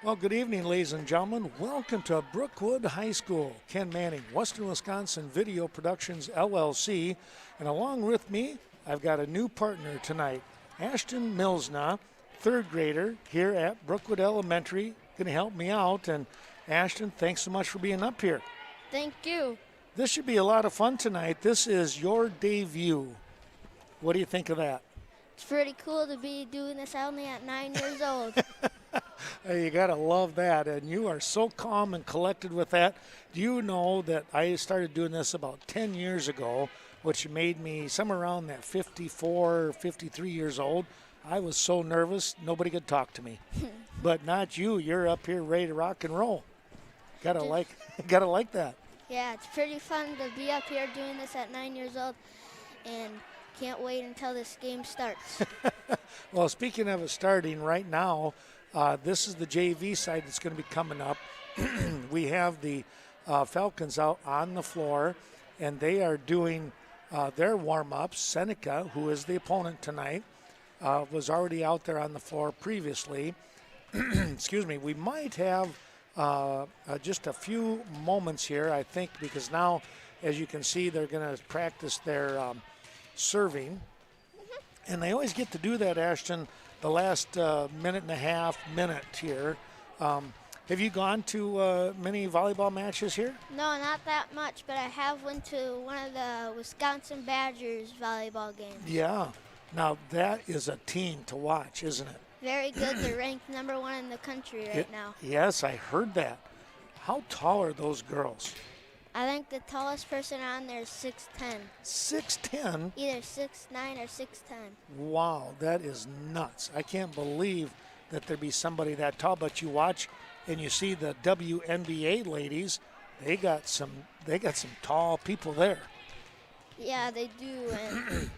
Well, good evening, ladies and gentlemen. Welcome to Brookwood High School. Ken Manning, Western Wisconsin Video Productions, LLC. And along with me, I've got a new partner tonight, Ashton Milsna, third grader here at Brookwood Elementary, going to help me out. And Ashton, thanks so much for being up here. Thank you. This should be a lot of fun tonight. This is your debut. What do you think of that? It's pretty cool to be doing this only at 9 years old. You got to love that, and you are so calm and collected with that. Do you know that I started doing this about 10 years ago, which made me somewhere around that 54, 53 years old. I was so nervous, nobody could talk to me. But not you. You're up here ready to rock and roll. Gotta like that. Yeah, it's pretty fun to be up here doing this at 9 years old, and can't wait until this game starts. Well, speaking of it starting right now, this is the JV side that's going to be coming up. We have the Falcons out on the floor, and they are doing their warm-ups. Seneca, who is the opponent tonight, was already out there on the floor previously. Excuse me. We might have just a few moments here, I think, because now, as you can see, they're going to practice their serving. And they always get to do that, Ashton, the last minute and a half here. Have you gone to many volleyball matches here? No, not that much, but I have went to one of the Wisconsin Badgers volleyball games. Yeah. Now, that is a team to watch, isn't it? Very good. They're ranked #1 in the country right now. Yes, I heard that. How tall are those girls? I think the tallest person on there is 6'10". 6'10"? Either 6'9" or 6'10". Wow, that is nuts. I can't believe that there be somebody that tall, but you watch and you see the WNBA ladies, they got some tall people there. Yeah, they do, and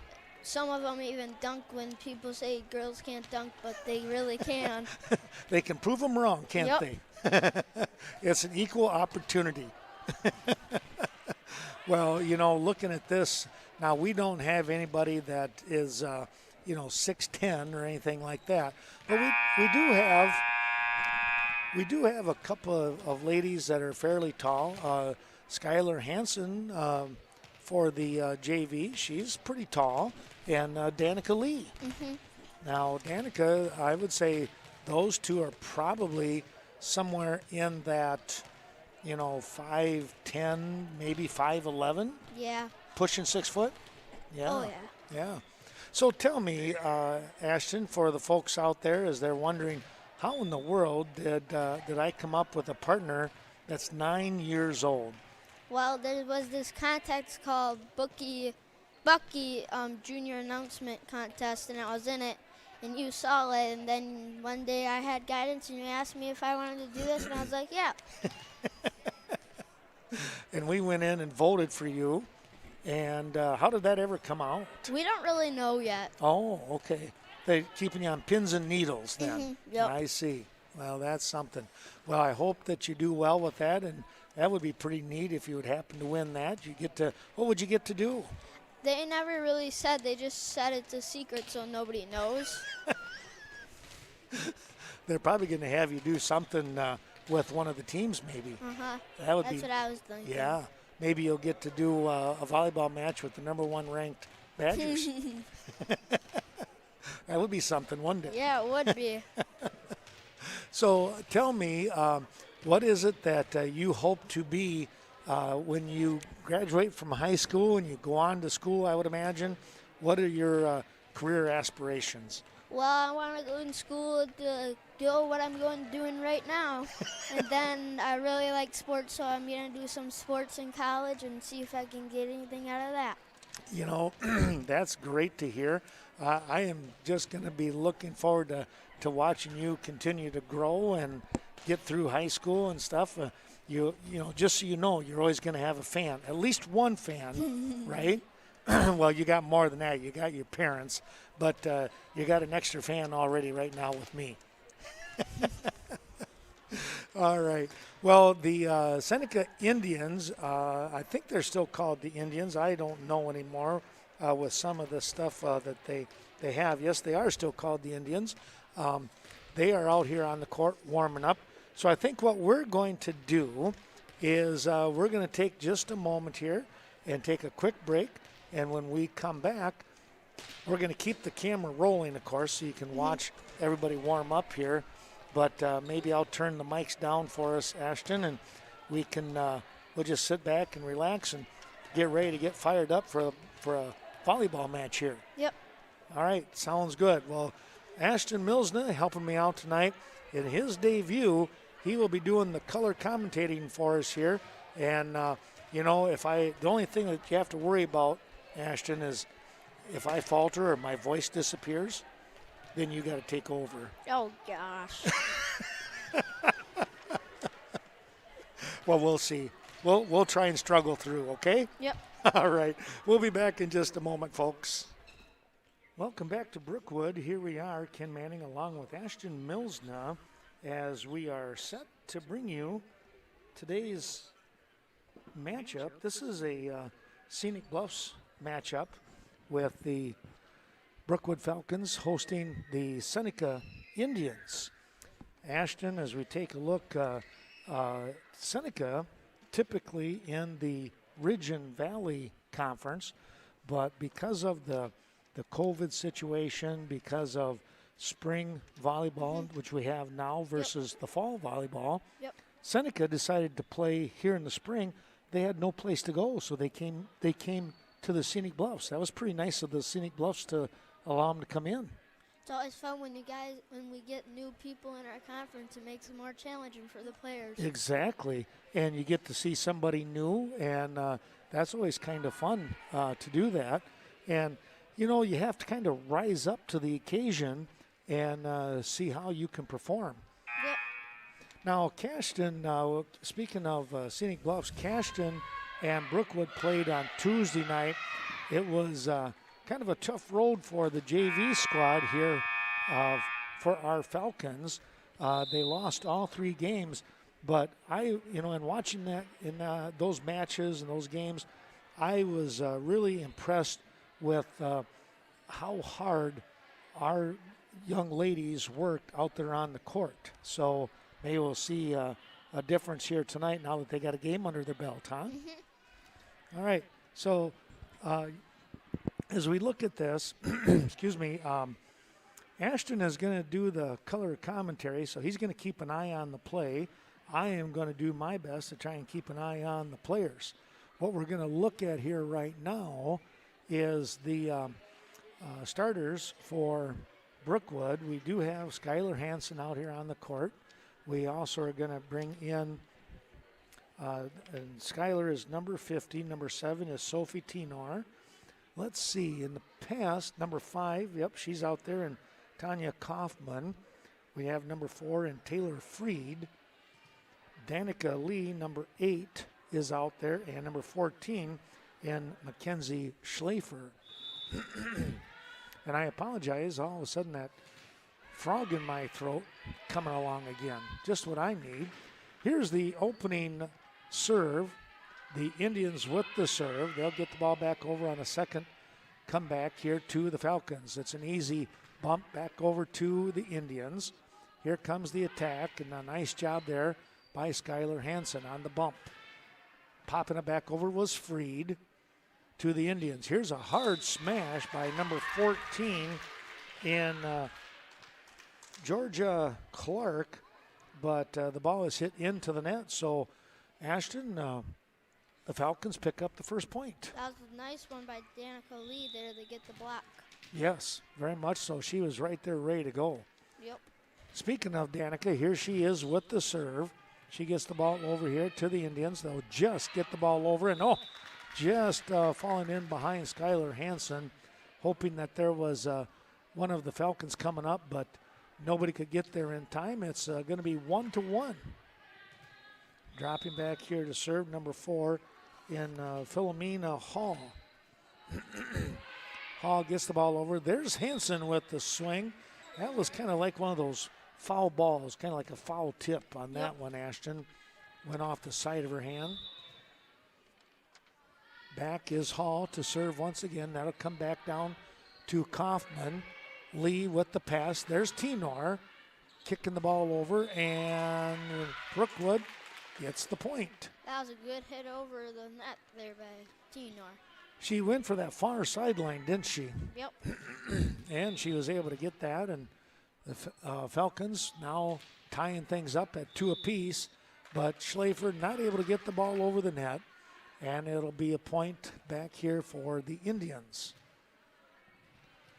some of them even dunk when people say girls can't dunk, but they really can. They can prove them wrong, can't they? It's an equal opportunity. Well, looking at this, now we don't have anybody that is, 6'10" or anything like that. But we do have a couple of ladies that are fairly tall. Skylar Hansen for the JV, she's pretty tall, and Danica Lee. Mm-hmm. Now, Danica, I would say those two are probably somewhere in that 5'10", maybe 5'11". Yeah. Pushing 6 foot? Yeah. Oh, yeah. Yeah. So tell me, Ashton, for the folks out there, as they're wondering, how in the world did I come up with a partner that's 9 years old? Well, there was this contest called Bucky Junior Announcement Contest, and I was in it, and you saw it, and then one day I had guidance, and you asked me if I wanted to do this, and I was like, yeah. And we went in and voted for you. And how did that ever come out? We don't really know yet. Oh, okay. They're keeping you on pins and needles then. Mm-hmm. Yep. I see. Well, that's something. Well, I hope that you do well with that, and that would be pretty neat if you would happen to win that. What would you get to do? They never really said. They just said it's a secret so nobody knows. They're probably going to have you do something with one of the teams, maybe. Uh-huh. That's what I was thinking. Yeah. Maybe you'll get to do a volleyball match with the #1 ranked Badgers. That would be something, wouldn't it? Yeah, it would be. So tell me, what is it that you hope to be when you graduate from high school and you go on to school, I would imagine? What are your career aspirations? Well, I want to go in school to do what I'm doing right now. And then I really like sports, so I'm going to do some sports in college and see if I can get anything out of that. That's great to hear. I am just going to be looking forward to watching you continue to grow and get through high school and stuff. Just so you know, you're always going to have a fan, at least one fan, right? Well, you got more than that. You got your parents, but you got an extra fan already right now with me. All right. Well, the Seneca Indians, I think they're still called the Indians. I don't know anymore with some of the stuff that they have. Yes, they are still called the Indians. They are out here on the court warming up. So I think what we're going to do is we're going to take just a moment here and take a quick break. And when we come back, we're going to keep the camera rolling, of course, so you can watch everybody warm up here. But maybe I'll turn the mics down for us, Ashton, and we can we'll just sit back and relax and get ready to get fired up for a volleyball match here. Yep. All right, sounds good. Well, Ashton Milsna helping me out tonight. In his debut, he will be doing the color commentating for us here. And, you know, the only thing that you have to worry about, Ashton, is if I falter or my voice disappears, then you got to take over. Oh, gosh. Well, we'll see. We'll try and struggle through, okay? Yep. All right. We'll be back in just a moment, folks. Welcome back to Brookwood. Here we are, Ken Manning along with Ashton Milsna, as we are set to bring you today's matchup. This is a Scenic Bluffs matchup with the Brookwood Falcons hosting the Seneca Indians. Ashton, as we take a look, Seneca typically in the Ridge and Valley Conference, but because of the COVID situation, because of spring volleyball, which we have now, versus the fall volleyball, Seneca decided to play here in the spring. They had no place to go, so they came to the Scenic Bluffs. That was pretty nice of the Scenic Bluffs to allow them to come in. It's always fun when we get new people in our conference. It makes it more challenging for the players. Exactly, and you get to see somebody new, and that's always kind of fun to do that. And you know, you have to kind of rise up to the occasion and see how you can perform. Yep. Now, Cashton, speaking of Scenic Bluffs, Cashton and Brookwood played on Tuesday night. It was kind of a tough road for the JV squad here for our Falcons. They lost all 3 games, but in watching that in those matches and those games, I was really impressed with how hard our young ladies worked out there on the court. So maybe we'll see a difference here tonight now that they got a game under their belt, huh? All right. So as we look at this, excuse me, Ashton is going to do the color commentary, so he's going to keep an eye on the play. I am going to do my best to try and keep an eye on the players. What we're going to look at here right now is the starters for Brookwood. We do have Skylar Hansen out here on the court. We also are going to bring in, and Skylar is number 50. Number 7 is Sophie Tenor. Let's see, in the past, number 5, yep, she's out there, and Tanya Kaufman. We have number 4 and Taylor Freed. Danica Lee, number 8, is out there, and number 14 in Mackenzie Schlafer. And I apologize, all of a sudden that frog in my throat coming along again. Just what I need. Here's the opening serve. The Indians with the serve. They'll get the ball back over on a second comeback here to the Falcons. It's an easy bump back over to the Indians. Here comes the attack, and a nice job there by Skylar Hansen on the bump. Popping it back over was Freed to the Indians. Here's a hard smash by number 14 in Georgia Clark, but the ball is hit into the net. So, Ashton, the Falcons pick up the first point. That was a nice one by Danica Lee there to get the block. Yes, very much so. She was right there ready to go. Yep. Speaking of Danica, here she is with the serve. She gets the ball over here to the Indians. They'll just get the ball over, and just falling in behind Skylar Hansen, hoping that there was one of the Falcons coming up, but nobody could get there in time. It's going to be 1-1. Dropping back here to serve, number 4 in Philomena Hall. Hall gets the ball over. There's Hansen with the swing. That was kind of like one of those foul balls, kind of like a foul tip on that one, Ashton. Went off the side of her hand. Back is Hall to serve once again. That'll come back down to Kaufman. Lee with the pass. There's Tenor. kicking the ball over, and Brookwood gets the point. That was a good hit over the net there by Tenor. She went for that far sideline, didn't she? Yep. And she was able to get that, and the Falcons now tying things up at 2 apiece, but Schlafer not able to get the ball over the net, and it'll be a point back here for the Indians.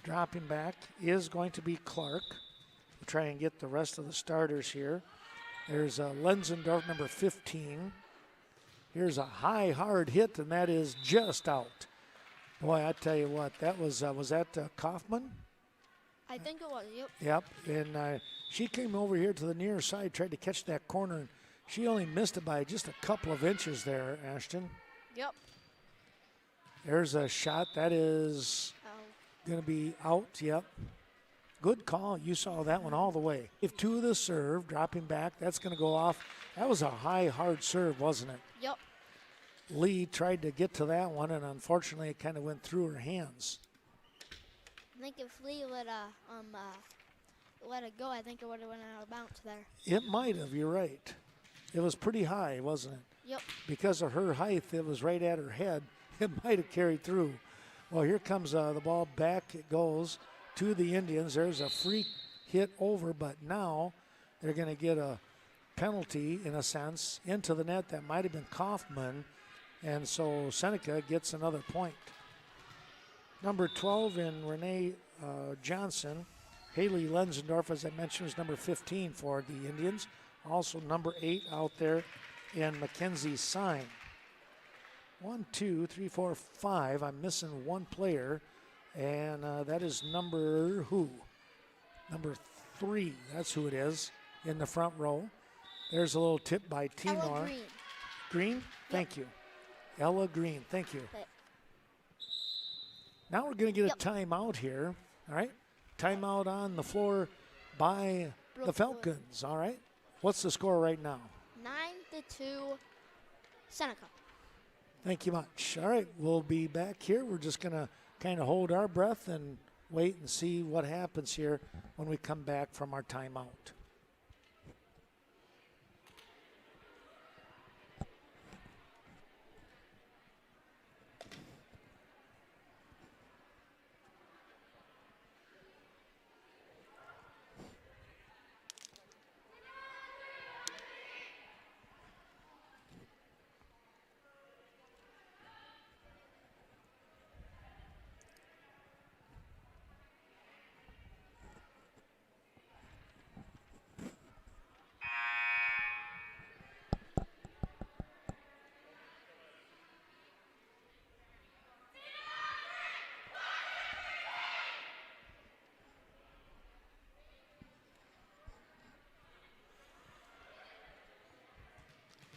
Dropping back is going to be Clark. We'll try and get the rest of the starters here. There's Lenzendorf, number 15. Here's a high, hard hit, and that is just out. Boy, I tell you what, that was that Kaufman? I think it was, yep. Yep, and she came over here to the near side, tried to catch that corner, and she only missed it by just a couple of inches there, Ashton. Yep. There's a shot. That is going to be out, yep. Good call. You saw that one all the way. If 2 of the serve, dropping back, that's going to go off. That was a high, hard serve, wasn't it? Yep. Lee tried to get to that one, and unfortunately it kind of went through her hands. I think if Lee let it go, I think it would have went out of bounds there. It might have, you're right. It was pretty high, wasn't it? Yep. Because of her height, it was right at her head. It might have carried through. Well, here comes the ball back. It goes to the Indians. There's a free hit over, but now they're going to get a penalty, in a sense, into the net. That might have been Kaufman, and so Seneca gets another point. Number 12 in Renee Johnson. Haley Lenzendorf, as I mentioned, is number 15 for the Indians. Also number 8 out there in Mackenzie Sign. 1, 2, 3, 4, 5. I'm missing one player, and that is number who? Number 3. That's who it is in the front row. There's a little tip by Timor. Ella Green. Green? Thank you. Ella Green, thank you. Okay. Now we're going to get a timeout here, all right? Timeout on the floor by the Falcons, all right? What's the score right now? 9-2, Seneca. Thank you much. All right, we'll be back here. We're just going to kind of hold our breath and wait and see what happens here when we come back from our timeout.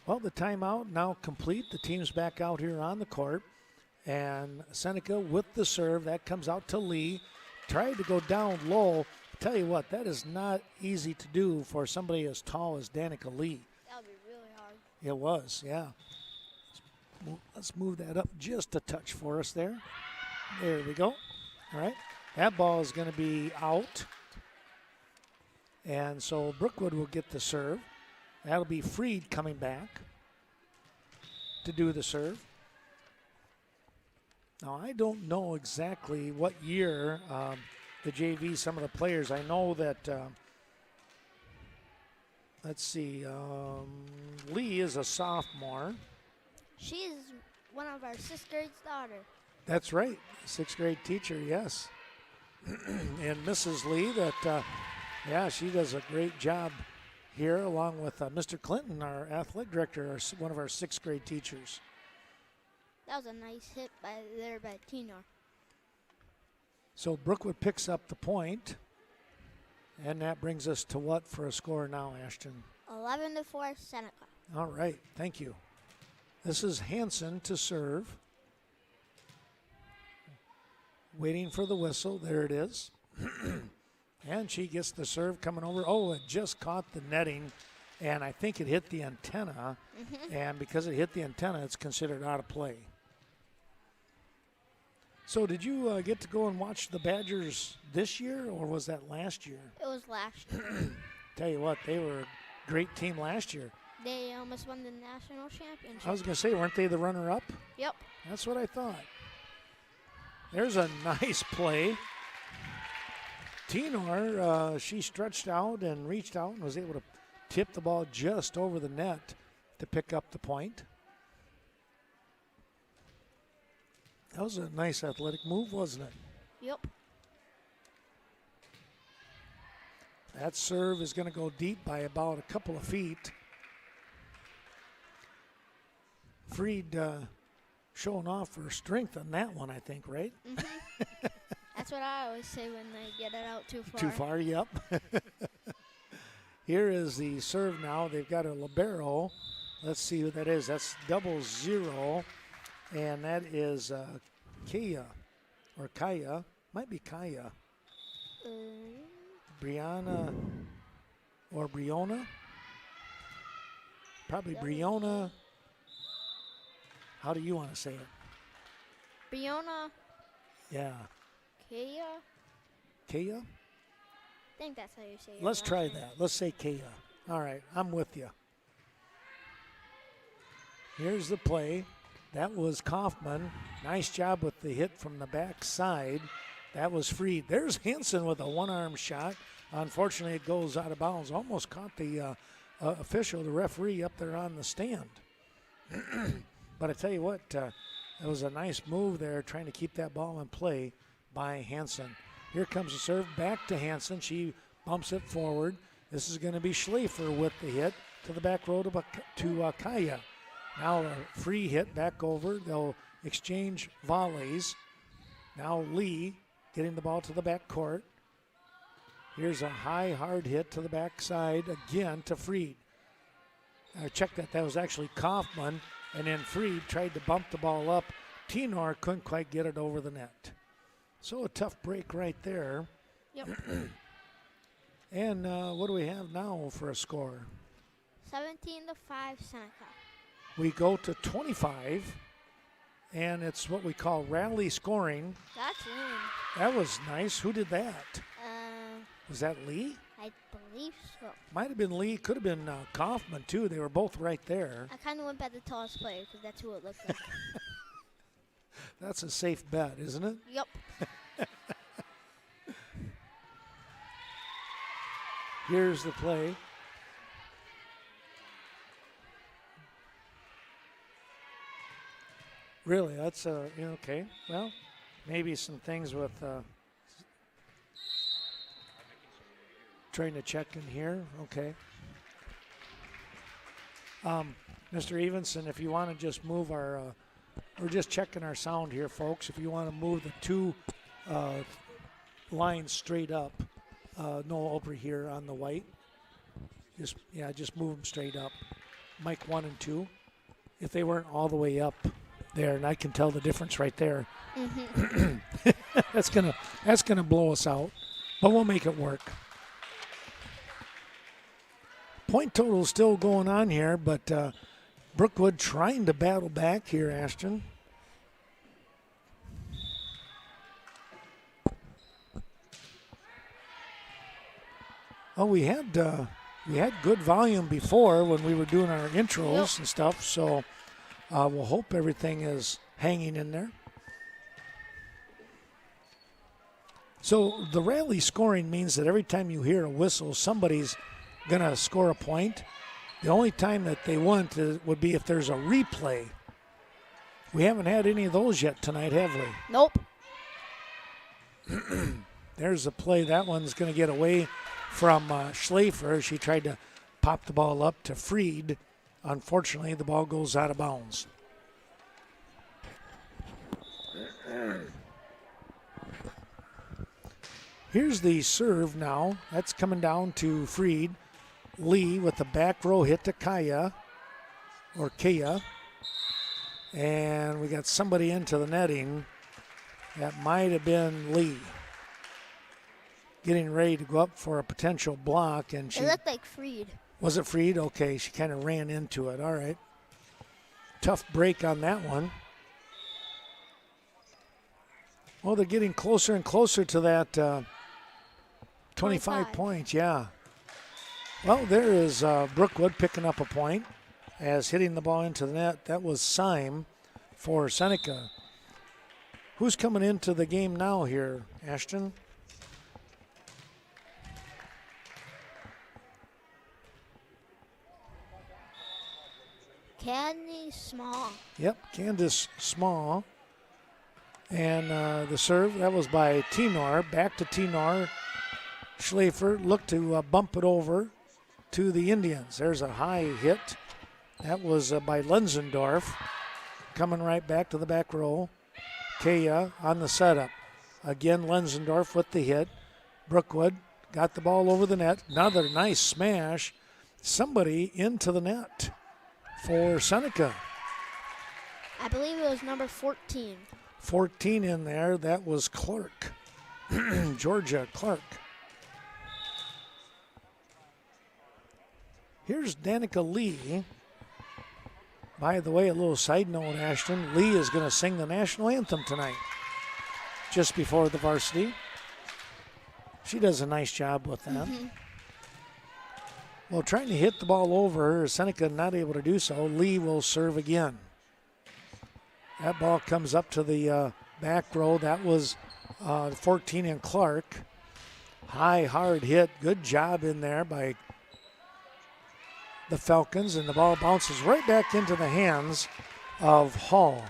Well, the timeout now complete. The team's back out here on the court. And Seneca with the serve. That comes out to Lee. Tried to go down low. Tell you what, that is not easy to do for somebody as tall as Danica Lee. That would be really hard. It was, yeah. Let's move that up just a touch for us there. There we go. All right. That ball is going to be out. And so Brookwood will get the serve. That'll be Freed coming back to do the serve. Now, I don't know exactly what year the JV, some of the players, I know that, let's see, Lee is a sophomore. She's one of our 6th grade daughter. That's right, 6th grade teacher, yes. And Mrs. Lee, yeah, she does a great job here, along with Mr. Clinton, our athletic director, one of our 6th grade teachers. That was a nice hit by Tenor. So Brookwood picks up the point, and that brings us to what for a score now, Ashton? 11-4, Seneca. All right, thank you. This is Hanson to serve. Waiting for the whistle. There it is. And she gets the serve coming over. Oh, it just caught the netting, and I think it hit the antenna. And because it hit the antenna, it's considered out of play. So did you get to go and watch the Badgers this year, or was that last year? It was last year. Tell you what, they were a great team last year. They almost won the national championship. I was going to say, weren't they the runner-up? Yep. That's what I thought. There's a nice play. Tenor, she stretched out and reached out and was able to tip the ball just over the net to pick up the point. That was a nice athletic move, wasn't it? Yep. That serve is going to go deep by about a couple of feet. Freed showing off her strength on that one, I think, right? Mm-hmm. That's what I always say when they get it out too far. Too far, yep. Here is the serve now. They've got a libero. Let's see who that is. That's 00. And that is Kaya, or Kaya. Might be Kaya. Brianna or Briona. Probably Briona. How do you want to say it? Briona. Yeah. Kaya. Kaya? I think that's how you say it. Let's try that. Let's say Kaya. All right, I'm with you. Here's the play. That was Kaufman. Nice job with the hit from the backside. That was Freed. There's Hansen with a one-arm shot. Unfortunately, it goes out of bounds. Almost caught the official, the referee, up there on the stand. But I tell you what, it was a nice move there trying to keep that ball in play by Hansen. Here comes the serve back to Hansen. She bumps it forward. This is going to be Schlafer with the hit to the back row to Kaya. Now a free hit back over. They'll exchange volleys. Now Lee getting the ball to the back court. Here's a high, hard hit to the backside again to Freed. Check that. That was actually Kaufman. And then Freed tried to bump the ball up. Tenor couldn't quite get it over the net. So a tough break right there. Yep. And what do we have now for a score? 17-5 Seneca. We go to 25, and it's what we call rally scoring. That's Lynn. That was nice. Who did that? Was that Lee? I believe so. Might have been Lee. Could have been Kaufman, too. They were both right there. I kind of went by the tallest player because that's who it looked like. That's a safe bet, isn't it? Yep. Here's the play. Really, that's okay. Well, maybe some things with trying to check in here. Okay. Mr. Evenson, if you want to just move our, we're just checking our sound here, folks. If you want to move the two lines straight up, no over here on the white. Just move them straight up. Mic 1 and 2. If they weren't all the way up there, and I can tell the difference right there. Mm-hmm. that's gonna blow us out, but we'll make it work. Point total still going on here, but Brookwood trying to battle back here, Ashton. Oh, we had good volume before when we were doing our intros and stuff, so we'll hope everything is hanging in there. So the rally scoring means that every time you hear a whistle, somebody's going to score a point. The only time that they wouldn't would be if there's a replay. We haven't had any of those yet tonight, have we? Nope. There's a play. That one's going to get away from Schlafer. She tried to pop the ball up to Freed. Unfortunately, the ball goes out of bounds. Here's the serve now. That's coming down to Freed. Lee with the back row hit to Kaya. And we got somebody into the netting. That might have been Lee. Getting ready to go up for a potential block. And she, it looked like Freed. Was it Freed? Okay, she kind of ran into it. All right. Tough break on that one. Well, they're getting closer and closer to that 25 points, yeah. Well, there is Brookwood picking up a point as hitting the ball into the net. That was Syme for Seneca. Who's coming into the game now here, Ashton? Candy Small. Yep, Candace Small. And the serve, that was by Tenor. Back to Tenor. Schlafer looked to bump it over to the Indians. There's a high hit. That was by Lenzendorf. Coming right back to the back row. Kaya on the setup. Again, Lenzendorf with the hit. Brookwood got the ball over the net. Another nice smash. Somebody into the net for Seneca. I believe it was number 14. 14 in there. That was Clark. Georgia Clark. Here's Danica Lee. By the way, a little side note, Ashton. Lee is going to sing the national anthem tonight, just before the varsity. She does a nice job with that. Well, trying to hit the ball over, Seneca not able to do so. Lee will serve again. That ball comes up to the back row. That was 14 and Clark. High, hard hit. Good job in there by the Falcons, and the ball bounces right back into the hands of Hall.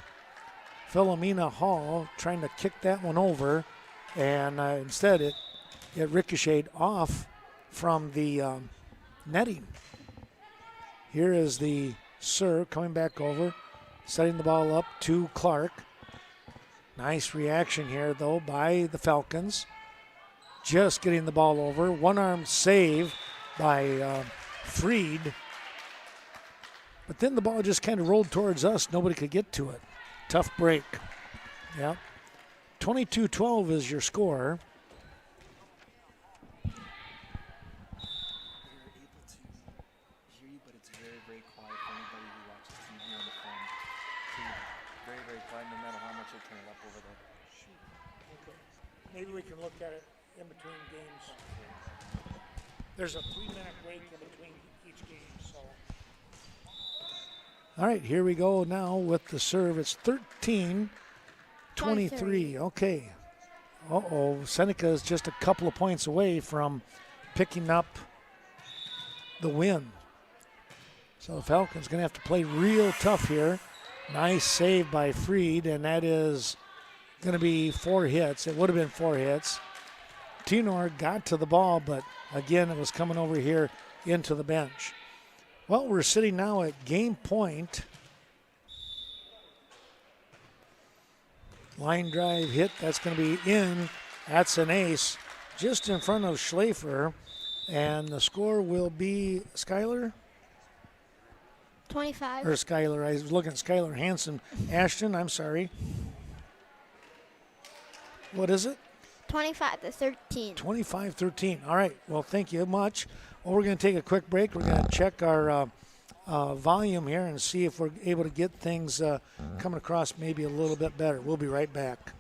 Philomena Hall trying to kick that one over, and instead it ricocheted off from the netting. Here is the serve coming back over, setting the ball up to Clark. Nice reaction here, though, by the Falcons. Just getting the ball over. One-arm save by Freed. But then the ball just kind of rolled towards us. Nobody could get to it. Tough break. Yeah. 22-12 is your score. Maybe we can look at it in between games. There's a 3-minute break in between each game, so. All right, here we go now with the serve. It's 13-23. Okay. Seneca is just a couple of points away from picking up the win. So the Falcons going to have to play real tough here. Nice save by Freed, and that is going to be 4 hits. It would have been 4 hits. Tenor got to the ball, but again, it was coming over here into the bench. Well, we're sitting now at game point. Line drive hit, that's going to be in. That's an ace just in front of Schlafer. And the score will be Skylar? 25. Or Skylar, I was looking at Skylar Hansen. Ashton, I'm sorry. What is it? 25-13. 25-13. All right. Well, thank you much. Well, we're going to take a quick break. We're going to check our volume here and see if we're able to get things coming across maybe a little bit better. We'll be right back.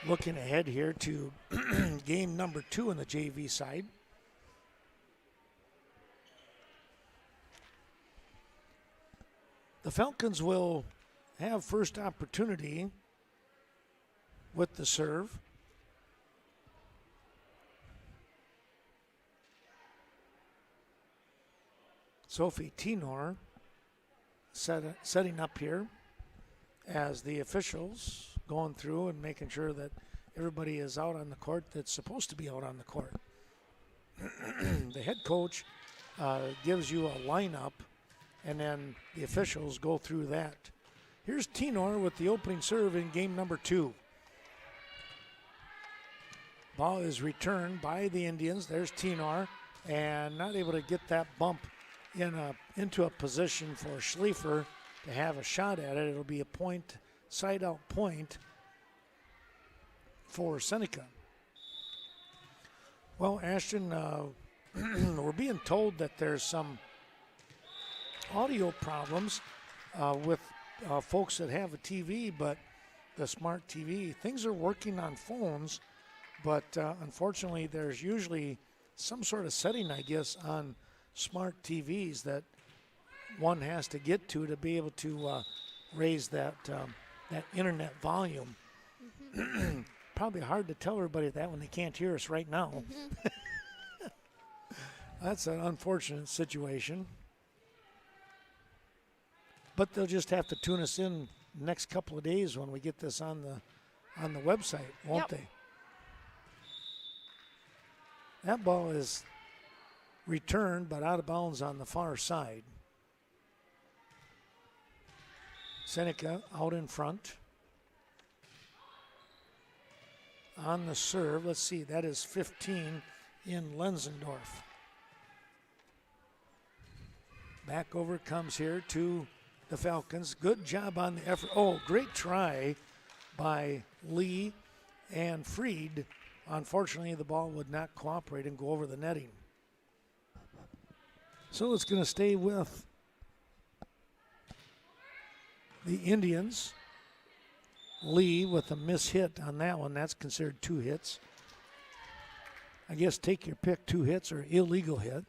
looking ahead here to game number 2 on the JV side. The Falcons will have first opportunity with the serve. Sophie Tenor setting up here as the officials going through and making sure that everybody is out on the court that's supposed to be out on the court. The head coach gives you a lineup, and then the officials go through that. Here's Tenor with the opening serve in game number 2. Ball is returned by the Indians. There's Tenor, and not able to get that bump into a position for Schleifer to have a shot at it. It'll be a point, side out point for Seneca. Well, Ashton, we're being told that there's some audio problems with folks that have a TV, but the smart TV. Things are working on phones, but unfortunately there's usually some sort of setting, I guess, on smart TVs that one has to get to be able to raise that internet volume. Mm-hmm. Probably hard to tell everybody that when they can't hear us right now. Mm-hmm. That's an unfortunate situation. But they'll just have to tune us in the next couple of days when we get this on the website, won't they? That ball is returned, but out of bounds on the far side. Seneca out in front. On the serve, let's see, that is 15 in Lenzendorf. Back over comes here to the Falcons. Good job on the effort. Oh, great try by Lee and Freed. Unfortunately, the ball would not cooperate and go over the netting. So it's going to stay with the Indians. Lee with a miss hit on that one. That's considered 2 hits. I guess take your pick, 2 hits or illegal hit.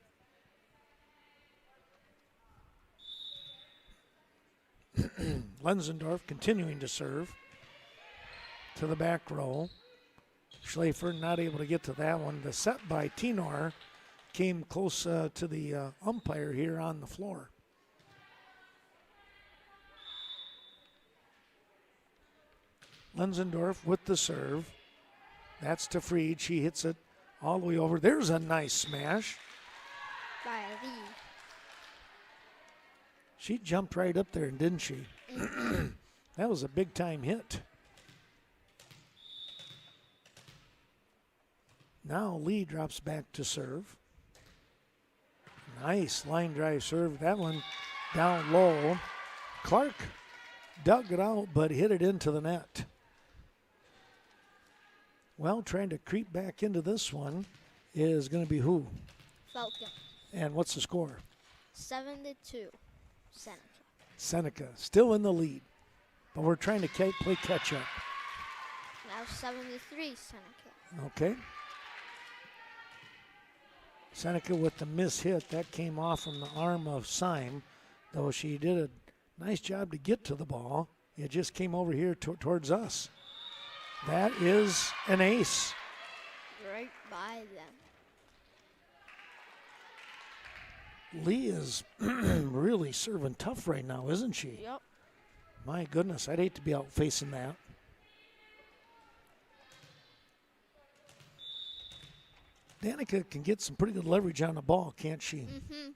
Lenzendorf continuing to serve to the back row. Schleifer not able to get to that one. The set by Tenor came close to the umpire here on the floor. Lenzendorf with the serve. That's to Freed. She hits it all the way over. There's a nice smash. By Lee. She jumped right up there, didn't she? That was a big-time hit. Now Lee drops back to serve. Nice line drive serve. That one down low. Clark dug it out, but hit it into the net. Well, trying to creep back into this one is going to be who? Falcon. And what's the score? 7-2. Seneca. Seneca still in the lead, but we're trying to play catch up. Now 7-3 Seneca. Okay. Seneca with the miss hit. That came off from the arm of Syme, though she did a nice job to get to the ball. It just came over here towards us. That is an ace. Right by them. Lee is really serving tough right now, isn't she? Yep. My goodness, I'd hate to be out facing that. Danica can get some pretty good leverage on the ball, can't she? Mm-hmm.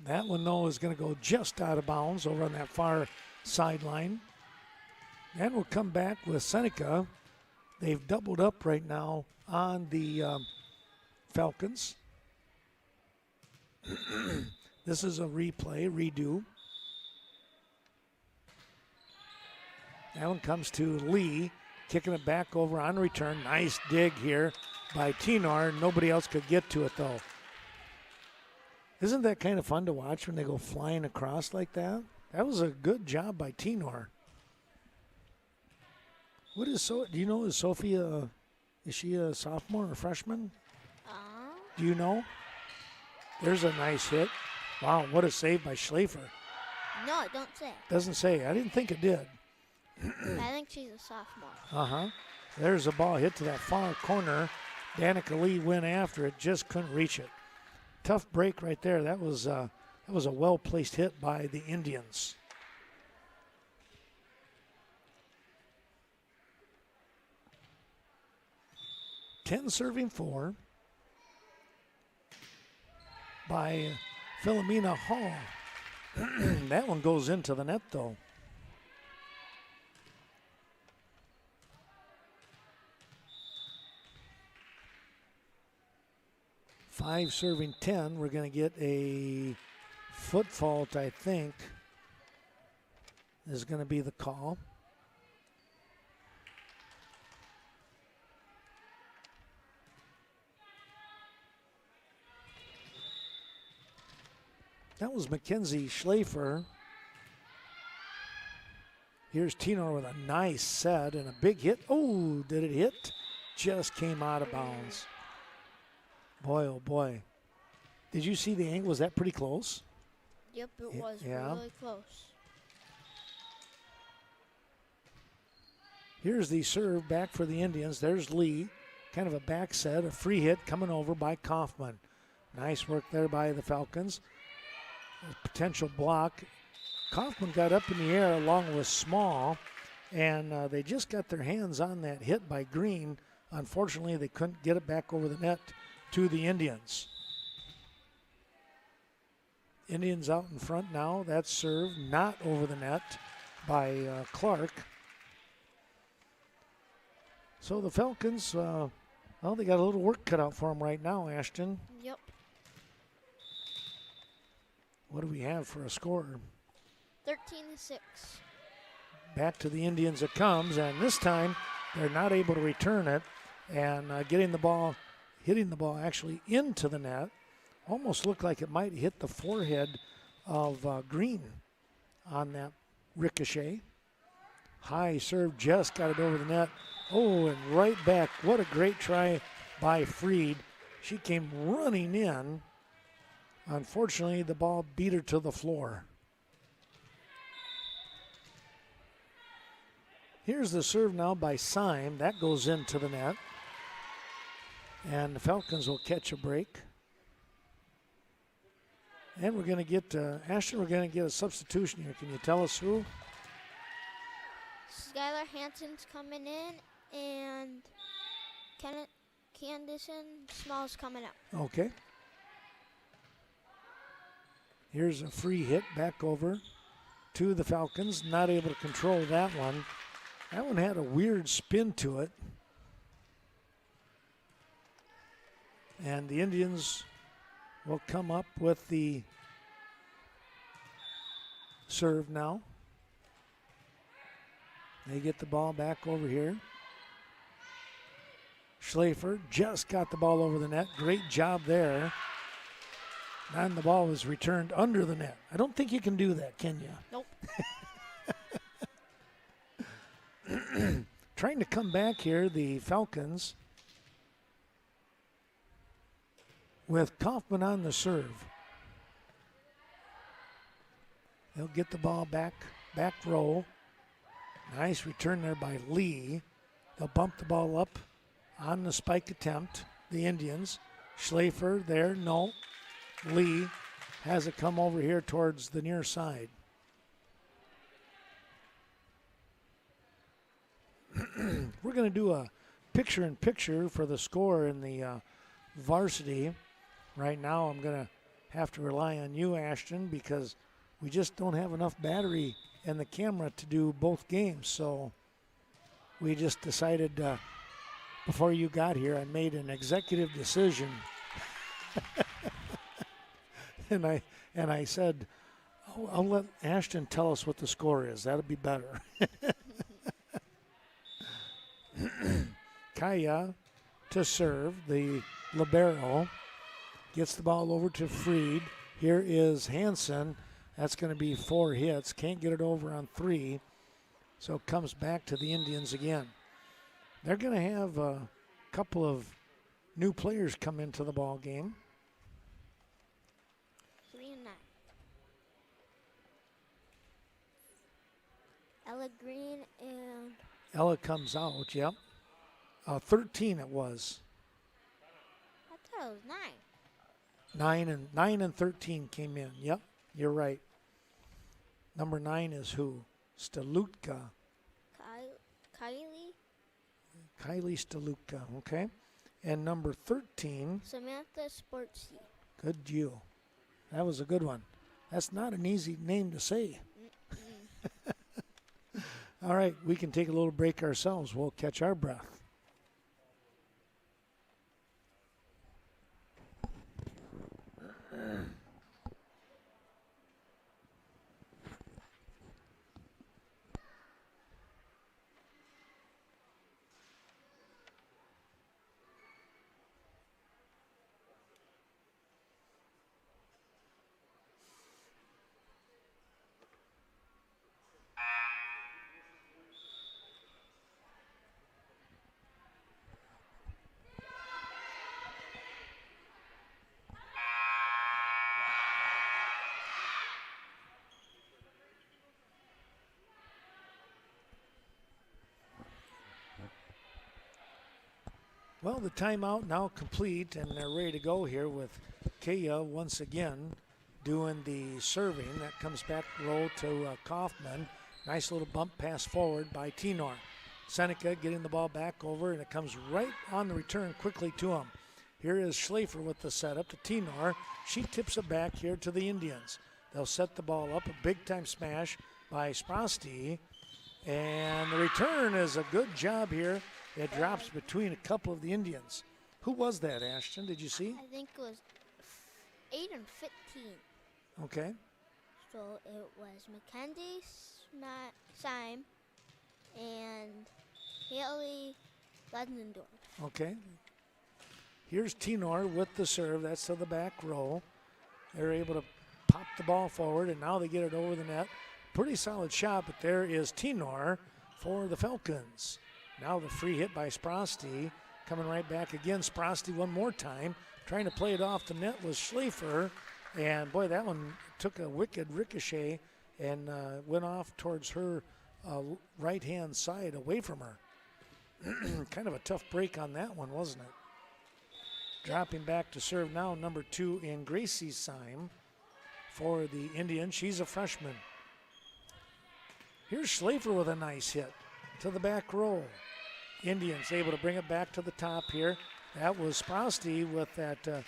That one, though, is going to go just out of bounds over on that far sideline. And we'll come back with Seneca. They've doubled up right now on the Falcons. This is a redo. That one comes to Lee, kicking it back over on return. Nice dig here by Tenor. Nobody else could get to it, though. Isn't that kind of fun to watch when they go flying across like that? That was a good job by Tenor. What is so? Do you know, is Sophia, is she a sophomore or freshman? Do you know? There's a nice hit. Wow, what a save by Schlafer. No, it don't say. Doesn't say. I didn't think it did. I think she's a sophomore. Uh-huh. There's a ball hit to that far corner. Danica Lee went after it, just couldn't reach it. Tough break right there. That was a well-placed hit by the Indians. Ten serving 4 by Philomena Hall. That one goes into the net, though. Five serving 10. We're going to get a foot fault, I think, is going to be the call. That was Mackenzie Schlafer. Here's Tenor with a nice set and a big hit. Oh, did it hit? Just came out of bounds. Boy, oh boy. Did you see the angle? Was that pretty close? Yep, it was really close. Here's the serve back for the Indians. There's Lee. Kind of a back set, a free hit coming over by Kaufman. Nice work there by the Falcons. A potential block. Kaufman got up in the air along with Small, and they just got their hands on that hit by Green. Unfortunately, they couldn't get it back over the net to the Indians. Indians out in front now. That serve not over the net by Clark. So the Falcons, well, they got a little work cut out for them right now, Ashton. Yep. What do we have for a score? 13-6. Back to the Indians it comes, and this time they're not able to return it, and hitting the ball actually into the net. Almost looked like it might hit the forehead of Green on that ricochet. High serve, just got it over the net. Oh, and right back. What a great try by Freed. She came running in. Unfortunately, the ball beat her to the floor. Here's the serve now by Syme. That goes into the net. And the Falcons will catch a break. And we're going to get, Ashton, we're going to get a substitution here. Can you tell us who? Skylar Hansen's coming in, and Candace Small's coming out. Okay. Here's a free hit back over to the Falcons. Not able to control that one. That one had a weird spin to it. And the Indians will come up with the serve now. They get the ball back over here. Schlafer just got the ball over the net. Great job there. And the ball was returned under the net. I don't think you can do that, can you? Nope. Trying to come back here, the Falcons, with Kaufman on the serve. They'll get the ball back row. Nice return there by Lee. They'll bump the ball up on the spike attempt, the Indians. Schlafer there, no. Lee has it come over here towards the near side. We're going to do a picture-in-picture for the score in the varsity. Right now I'm going to have to rely on you, Ashton, because we just don't have enough battery in the camera to do both games. So we just decided before you got here, I made an executive decision. and I said, I'll let Ashton tell us what the score is. That'll be better. Kaya to serve, the libero. Gets the ball over to Freed. Here is Hansen. That's going to be 4 hits. Can't get it over on 3. So it comes back to the Indians again. They're going to have a couple of new players come into the ball game. 3-9. Ella Green and Ella comes out, yep. 13 it was. I thought it was 9. 9 and 13 came in. Yep, you're right. Number 9 is who? Stalutka. Kylie Stalutka, okay. And number 13. Samantha Sportsy. Good deal. That was a good one. That's not an easy name to say. All right, we can take a little break ourselves. We'll catch our breath. Well, the timeout now complete, and they're ready to go here with Kaya once again doing the serving. That comes back low to Kaufman. Nice little bump pass forward by Tenor. Seneca getting the ball back over, and it comes right on the return quickly to him. Here is Schlafer with the setup to Tenor. She tips it back here to the Indians. They'll set the ball up, a big-time smash by Sprosty. And the return is a good job here. It drops between a couple of the Indians. Who was that, Ashton? Did you see? I think it was 8 and 15. Okay. So it was Mackenzie Syme and Haley Ledendorf. Okay. Here's Tenor with the serve. That's to the back row. They're able to pop the ball forward, and now they get it over the net. Pretty solid shot, but there is Tenor for the Falcons. Now the free hit by Sprosty. Coming right back again. Sprosty one more time. Trying to play it off the net was Schlafer. And boy, that one took a wicked ricochet and went off towards her right-hand side away from her. Kind of a tough break on that one, wasn't it? Dropping back to serve now, number 2 in Gracie Syme for the Indians. She's a freshman. Here's Schlafer with a nice hit to the back row. Indians able to bring it back to the top here. That was Sprosty with that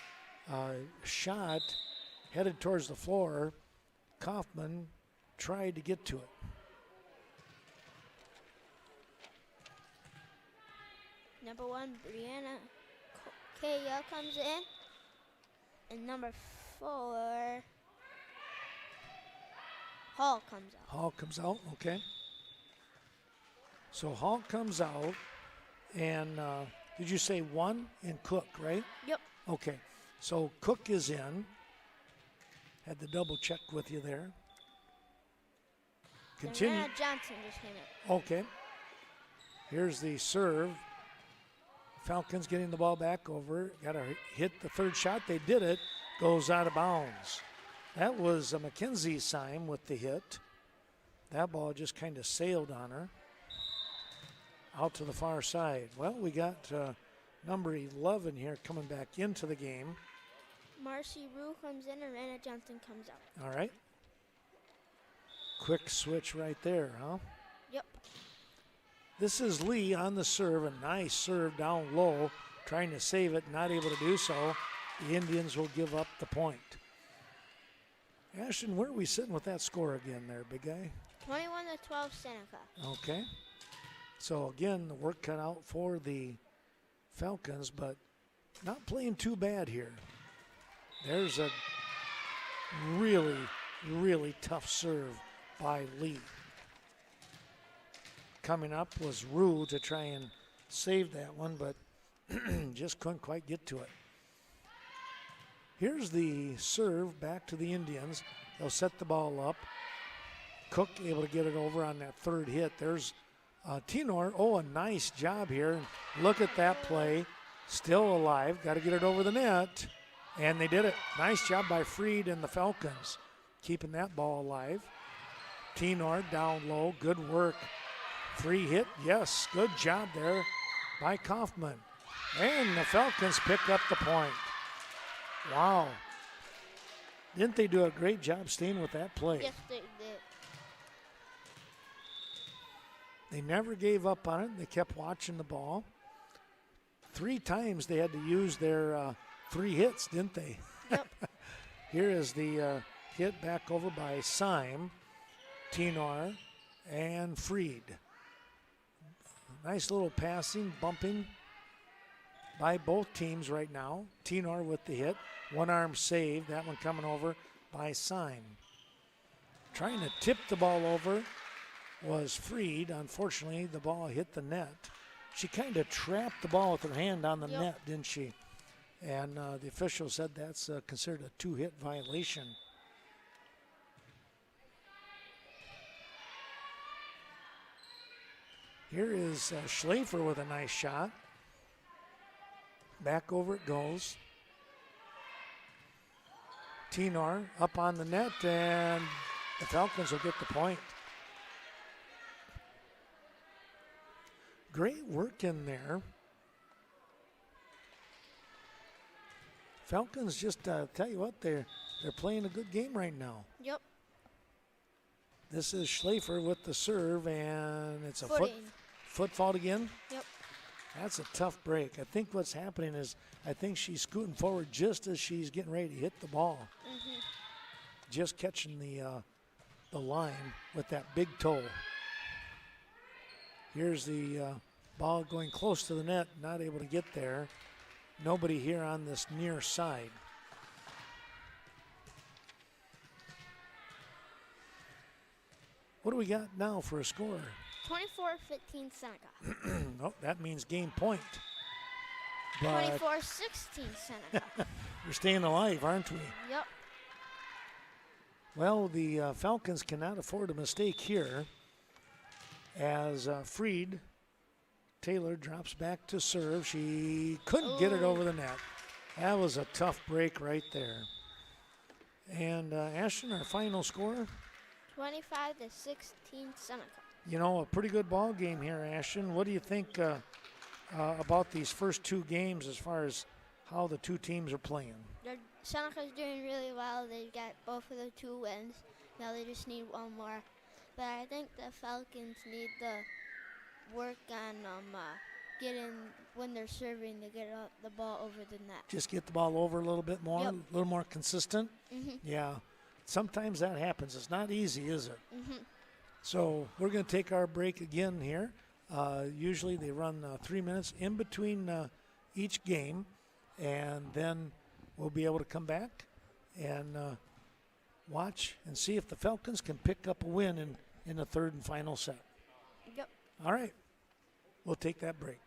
shot headed towards the floor. Kaufman tried to get to it. Number 1, Brianna Kaya comes in. And number 4, Hall comes out. Hall comes out, okay. So Hall comes out, and did you say 1 in Cook, right? Yep. Okay, so Cook is in. Had the double check with you there. Continue. Savannah Johnson just came in. Okay. Here's the serve. Falcons getting the ball back over. Got to hit the third shot. They did it. Goes out of bounds. That was Mackenzie Syme with the hit. That ball just kind of sailed on her. Out to the far side. Well, we got number 11 here coming back into the game. Marcy Rue comes in and Rana Johnson comes out. All right. Quick switch right there, huh? Yep. This is Lee on the serve. A nice serve down low. Trying to save it. Not able to do so. The Indians will give up the point. Ashton, where are we sitting with that score again there, big guy? 21-12 Seneca. Okay. So, again, the work cut out for the Falcons, but not playing too bad here. There's a really, really tough serve by Lee. Coming up was Rue to try and save that one, but just couldn't quite get to it. Here's the serve back to the Indians. They'll set the ball up. Cook able to get it over on that third hit. There's Tenor, a nice job here. Look at that play. Still alive. Got to get it over the net. And they did it. Nice job by Freed and the Falcons, keeping that ball alive. Tenor down low. Good work. Free hit. Yes, good job there by Kaufman. And the Falcons pick up the point. Wow. Didn't they do a great job staying with that play? Yes, they did. They never gave up on it. They kept watching the ball. 3 times they had to use their 3 hits, didn't they? Yep. Here is the hit back over by Syme, Tenor, and Freed. Nice little passing, bumping by both teams right now. Tenor with the hit. One arm save. That one coming over by Syme. Trying to tip the ball over was Freed. Unfortunately, the ball hit the net. She kind of trapped the ball with her hand on the net, didn't she? And the official said that's considered a 2-hit violation. Here is Schlafer with a nice shot. Back over it goes. Tenor up on the net, and the Falcons will get the point. Great work in there. Falcons just tell you what, they're playing a good game right now. Yep. This is Schlafer with the serve, and it's a foot fault again. Yep. That's a tough break. I think what's happening is I think she's scooting forward just as she's getting ready to hit the ball. Mm-hmm. Just catching the line with that big toe. Here's the ball going close to the net, not able to get there. Nobody here on this near side. What do we got now for a score? 24-15 Seneca. Oh, that means game point. 24-16 Seneca. We're staying alive, aren't we? Yep. Well, the Falcons cannot afford a mistake here as Freed Taylor drops back to serve. She couldn't get it over the net. That was a tough break right there. And Ashton, our final score? 25-16 Seneca. You know, a pretty good ball game here, Ashton. What do you think about these first 2 games as far as how the 2 teams are playing? Seneca's doing really well. They got both of the 2 wins. Now they just need one more. But I think the Falcons need to work on getting, when they're serving, to get the ball over the net. Just get the ball over a little bit more, a little more consistent? Mm-hmm. Yeah. Sometimes that happens. It's not easy, is it? Mm-hmm. So we're going to take our break again here. Usually they run 3 minutes in between each game, and then we'll be able to come back and watch and see if the Falcons can pick up a win in the 3rd and final set. Yep. All right. We'll take that break.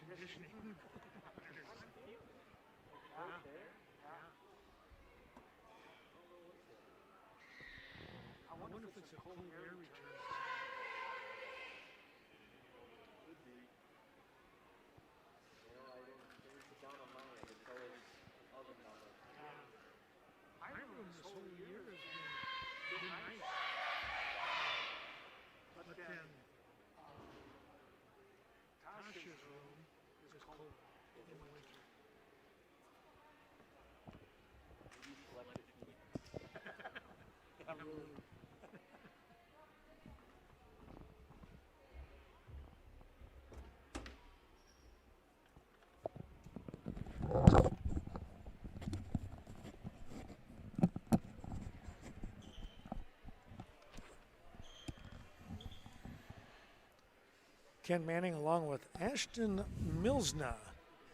Conditioning. I wonder if it's a cold air return. Could be. Ken Manning along with Ashton Milsna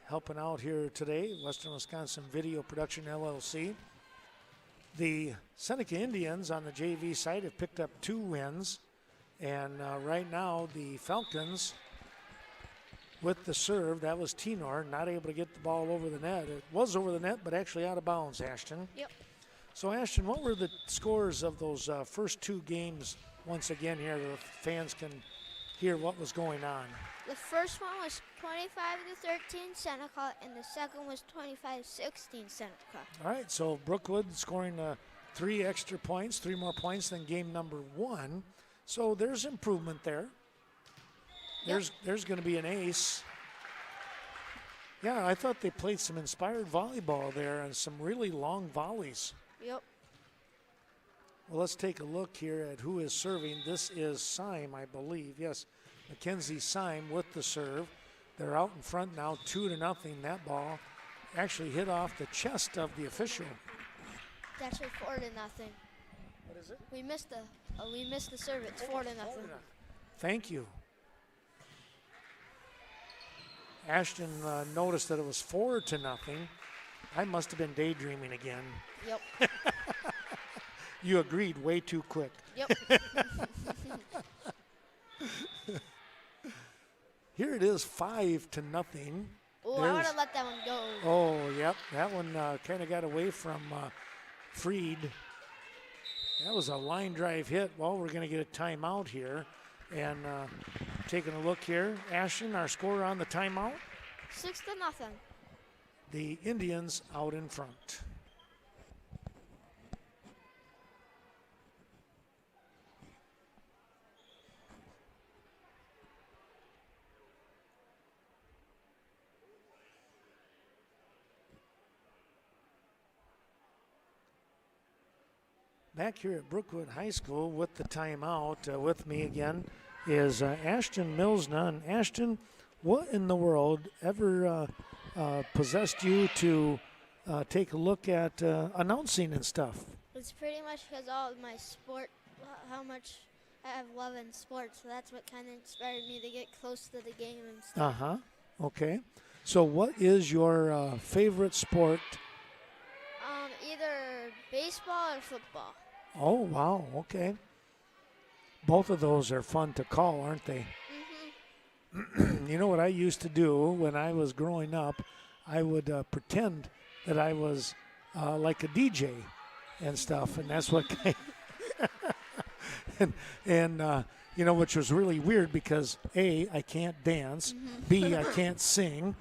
helping out here today, Western Wisconsin Video Production LLC. The Seneca Indians on the JV side have picked up 2 wins, and right now the Falcons with the serve, that was Tenor, not able to get the ball over the net. It was over the net, but actually out of bounds, Ashton. Yep. So, Ashton, what were the scores of those first 2 games once again here, the fans can hear what was going on? The first one was 25-13 Seneca, and the second was 25-16 Seneca. All right, so Brookwood scoring 3 extra points, 3 more points than game number 1. So there's improvement there. There's going to be an ace. Yeah, I thought they played some inspired volleyball there and some really long volleys. Yep. Well, let's take a look here at who is serving. This is Syme, I believe. Yes, Mackenzie Syme with the serve. They're out in front now, 2-0. That ball actually hit off the chest of the official. It's actually 4-0. What is it? We missed the serve. It's 4-0. Thank you. Ashton noticed that it was 4-0. I must have been daydreaming again. Yep. You agreed way too quick. Yep. Here it is, 5-0. Oh, I would have let that one go. Oh, yep. That one kind of got away from Freed. That was a line drive hit. Well, we're going to get a timeout here. And taking a look here, Ashton, our score on the timeout. 6-0. The Indians out in front. Back here at Brookwood High School with the timeout with me again is Ashton Milsna. And Ashton, what in the world ever possessed you to take a look at announcing and stuff? It's pretty much because all of my sport, how much I have love in sports. So that's what kind of inspired me to get close to the game and stuff. Uh-huh. Okay. So what is your favorite sport? Either baseball or football. Oh, wow. Okay. Both of those are fun to call, aren't they? Mm-hmm. You know what I used to do when I was growing up? I would pretend that I was like a DJ and stuff, and that's what and you know, which was really weird because A, I can't dance, B, I can't sing,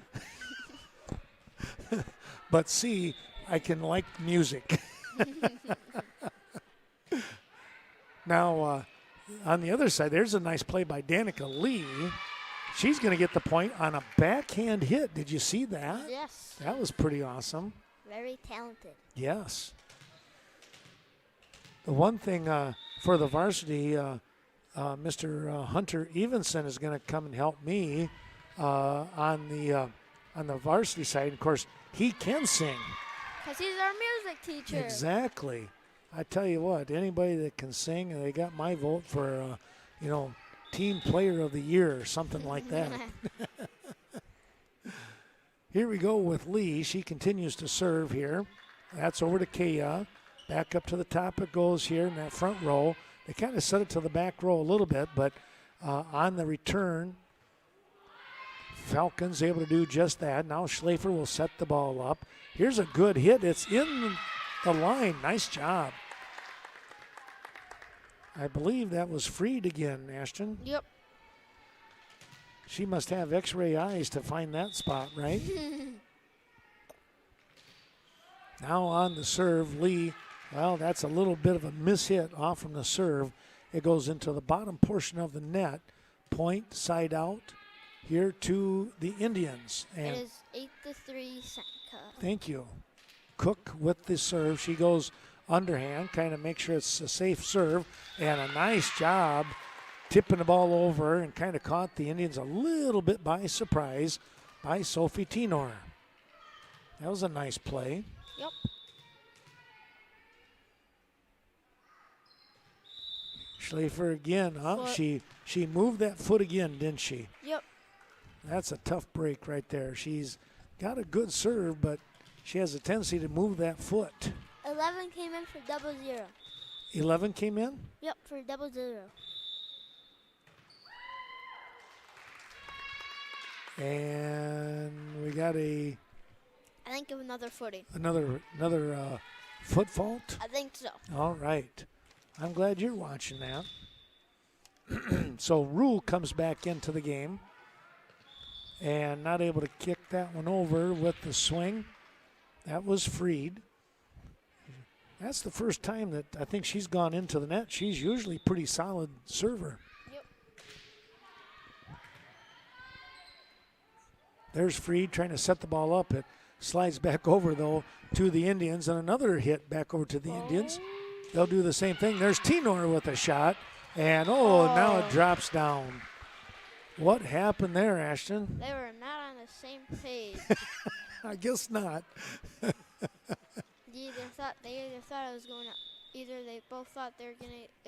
but C, I can like music. Now, on the other side, there's a nice play by Danica Lee. She's going to get the point on a backhand hit. Did you see that? Yes. That was pretty awesome. Very talented. Yes. The one thing for the varsity, Mr. Hunter Evenson is going to come and help me on the varsity side. Of course, he can sing. Because he's our music teacher. Exactly. I tell you what, anybody that can sing, they got my vote for, team player of the year or something like that. Here we go with Lee. She continues to serve here. That's over to Kaya. Back up to the top it goes here in that front row. They kind of set it to the back row a little bit, but on the return, Falcons able to do just that. Now Schlafer will set the ball up. Here's a good hit. It's in the line. Nice job. I believe that was Freed again, Ashton. Yep. She must have x-ray eyes to find that spot, right? Now on the serve, Lee. Well, that's a little bit of a mishit off from the serve. It goes into the bottom portion of the net. Point, side out, here to the Indians. And it is 8-3 Seneca. Thank you. Cook with the serve. She goes underhand, kind of make sure it's a safe serve. And a nice job tipping the ball over and kind of caught the Indians a little bit by surprise by Sophie Tenor. That was a nice play. Yep. Schlafer again. She moved that foot again, didn't she? Yep. That's a tough break right there. She's got a good serve, but she has a tendency to move that foot. 11 came in for 0-0. 11 came in? Yep, for 0-0. And we got I think of another footing. another foot fault? I think so. All right. I'm glad you're watching that. So Rule comes back into the game and not able to kick that one over with the swing. That was freed. That's the first time that I think she's gone into the net. She's usually pretty solid server. Yep. There's Freed trying to set the ball up. It slides back over, though, to the Indians, and another hit back over to the Indians. They'll do the same thing. There's Tenor with a shot, and now it drops down. What happened there, Ashton? They were not on the same page. I guess not. They either thought it was going. Either they both thought it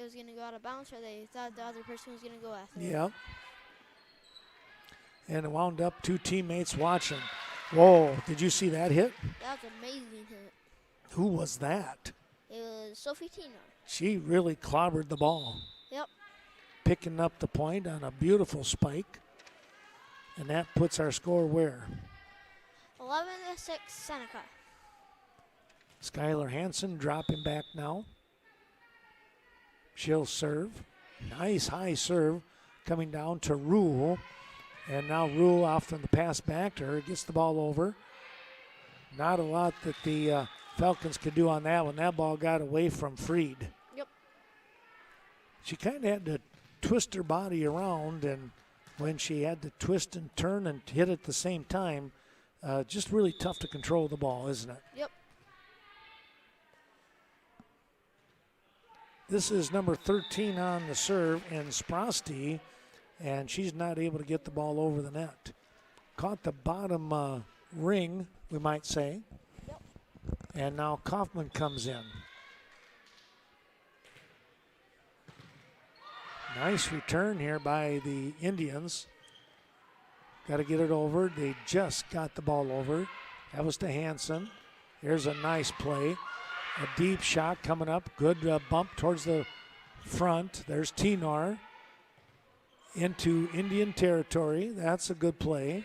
was gonna go out of bounds, or they thought the other person was gonna go after. Yeah. And it wound up two teammates watching. Whoa! Did you see that hit? That was an amazing hit. Who was that? It was Sophie Tino. She really clobbered the ball. Yep. Picking up the point on a beautiful spike. And that puts our score where? 11-6 Seneca. Skylar Hansen dropping back now. She'll serve. Nice high serve coming down to Rule. And now Rule off from the pass back to her. Gets the ball over. Not a lot that the Falcons could do on that one. That ball got away from Freed. Yep. She kind of had to twist her body around, and when she had to twist and turn and hit at the same time, just really tough to control the ball, isn't it? Yep. This is number 13 on the serve, and Sprosty, and she's not able to get the ball over the net. Caught the bottom ring, we might say. Yep. And now Kaufman comes in. Nice return here by the Indians. Got to get it over. They just got the ball over. That was to Hansen. Here's a nice play. A deep shot coming up. Good bump towards the front. There's Tenor into Indian territory. That's a good play.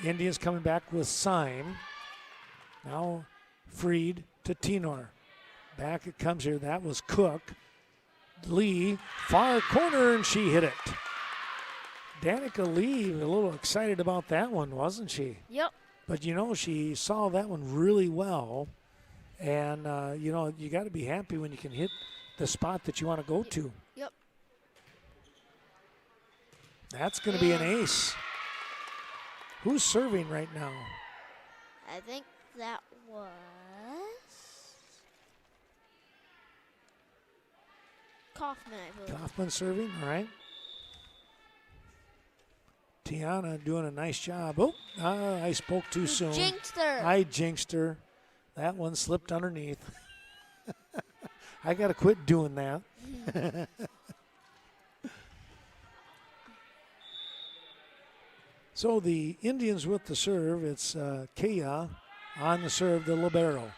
Indians coming back with Syme. Now Freed to Tenor. Back it comes here. That was Cook. Lee, far corner, and she hit it. Danica Lee, a little excited about that one, wasn't she? Yep. But, she saw that one really well. And, you got to be happy when you can hit the spot that you want to go to. Yep. That's going to be an ace. Who's serving right now? I think that was Kaufman, I believe. Kaufman serving, all right. Tiana doing a nice job. Oh, I spoke too soon. Jinxed her. I jinxed her. That one slipped underneath. I got to quit doing that. So the Indians with the serve. It's Kea on the serve, the libero.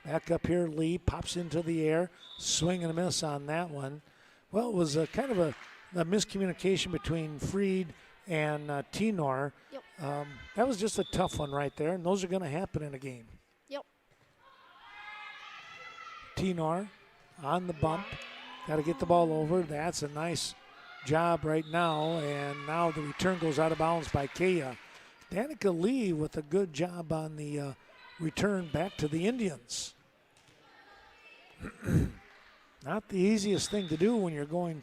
Back up here, Lee pops into the air. Swing and a miss on that one. Well, it was kind of a miscommunication between Freed and Tenor. Yep. That was just a tough one right there, and those are going to happen in a game. Yep. Tenor on the bump. Got to get the ball over. That's a nice job right now, and now the return goes out of bounds by Kea. Danica Lee with a good job on the return back to the Indians. Not the easiest thing to do when you're going,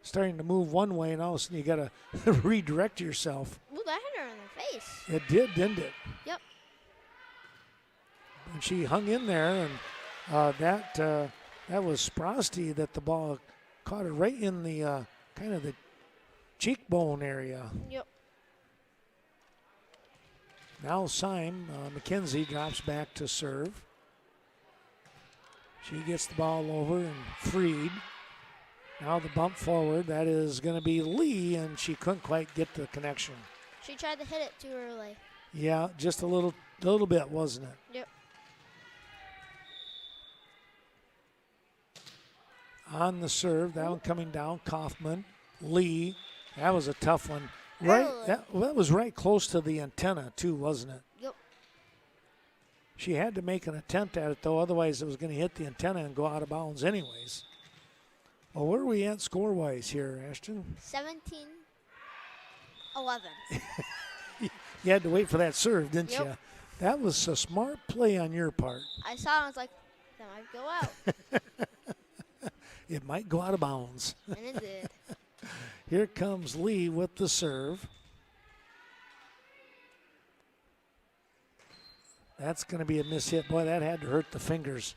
starting to move one way, and all of a sudden you got to redirect yourself. Ooh, that hit her in the face. It did, didn't it? Yep. And she hung in there, and that was Sprosty that the ball caught her right in the kind of the cheekbone area. Yep. Now Syme, McKenzie drops back to serve. She gets the ball over and Freed. Now the bump forward. That is going to be Lee, and she couldn't quite get the connection. She tried to hit it too early. Yeah, just a little bit, wasn't it? Yep. On the serve, that one coming down. Kaufman, Lee. That was a tough one. Right, that was right close to the antenna too, wasn't it? Yep. She had to make an attempt at it though, otherwise it was going to hit the antenna and go out of bounds anyways. Well, where are we at score-wise here, Ashton? 17-11. You had to wait for that serve, didn't Yep. you? That was a smart play on your part. I saw it and I was like, that might go out. It might go out of bounds. And it did. Here comes Lee with the serve. That's going to be a mishit. Boy, that had to hurt the fingers.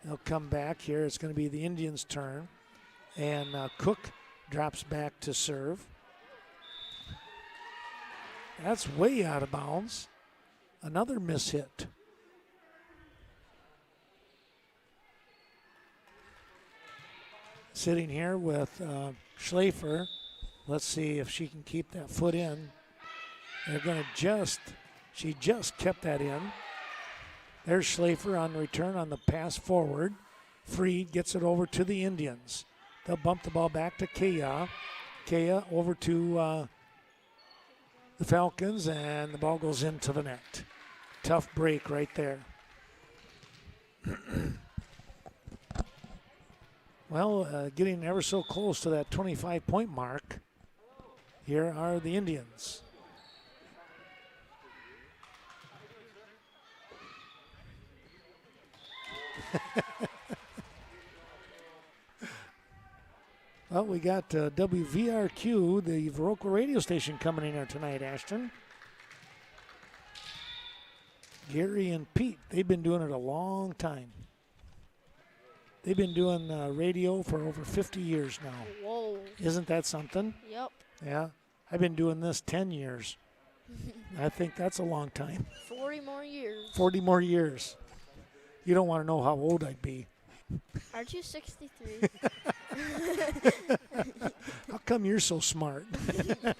They'll come back here. It's going to be the Indians' turn. And Cook drops back to serve. That's way out of bounds. Another mishit. Sitting here with Schlafer. Let's see if she can keep that foot in. They're going to she just kept that in. There's Schlafer on the return on the pass forward. Freed gets it over to the Indians. They'll bump the ball back to Kea. Kea over to the Falcons, and the ball goes into the net. Tough break right there. Well, getting ever so close to that 25-point mark. Here are the Indians. Well, we got WVRQ, the Viroqua radio station, coming in here tonight, Ashton. Gary and Pete, they've been doing it a long time. They've been doing radio for over 50 years now. Whoa. Isn't that something? Yep. Yeah. I've been doing this 10 years. I think that's a long time. 40 more years. 40 more years. You don't want to know how old I'd be. Aren't you 63? How come you're so smart? God,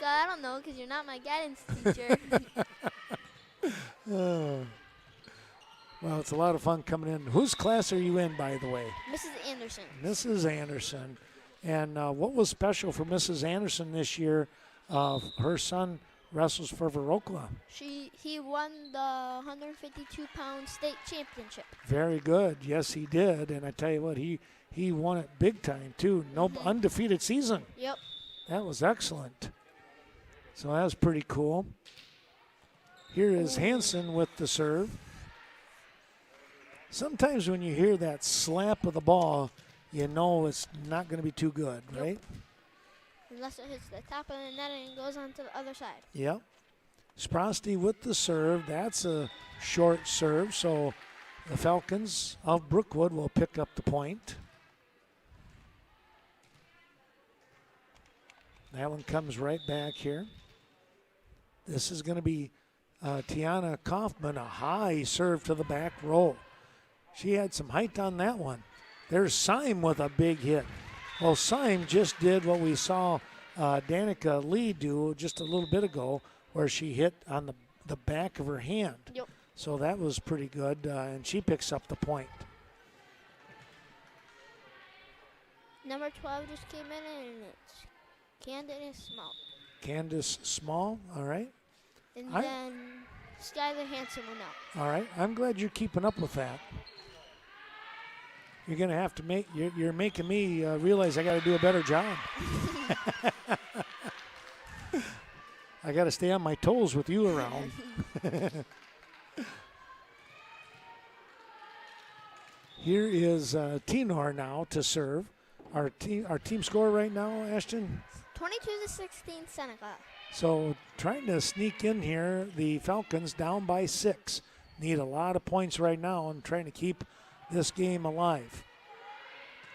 I don't know, because you're not my guidance teacher. Well, it's a lot of fun coming in. Whose class are you in, by the way? Mrs. Anderson. Mrs. Anderson. And what was special for Mrs. Anderson this year? Her son wrestles for Viroqua. He won the 152-pound state championship. Very good. Yes, he did. And I tell you what, he won it big time, too. No undefeated season. Yep. That was excellent. So that was pretty cool. Here is Hansen with the serve. Sometimes when you hear that slap of the ball, you know it's not going to be too good, right? Unless it hits the top of the net and goes on to the other side. Yep. Sprosty with the serve. That's a short serve, so the Falcons of Brookwood will pick up the point. That one comes right back here. This is going to be Tiana Kaufman, a high serve to the back row. She had some height on that one. There's Syme with a big hit. Well, Syme just did what we saw Danica Lee do just a little bit ago, where she hit on the back of her hand. Yep. So that was pretty good, and she picks up the point. Number 12 just came in, and it's Candace Small. Candace Small, all right. And then Skylar Hansen went out. All right, I'm glad you're keeping up with that. You're going to have to you're making me realize I got to do a better job. I got to stay on my toes with you around. Here is Tenor now to serve. Our team score right now, Ashton? 22-16 Seneca. So trying to sneak in here, the Falcons down by 6. Need a lot of points right now and trying to keep this game alive.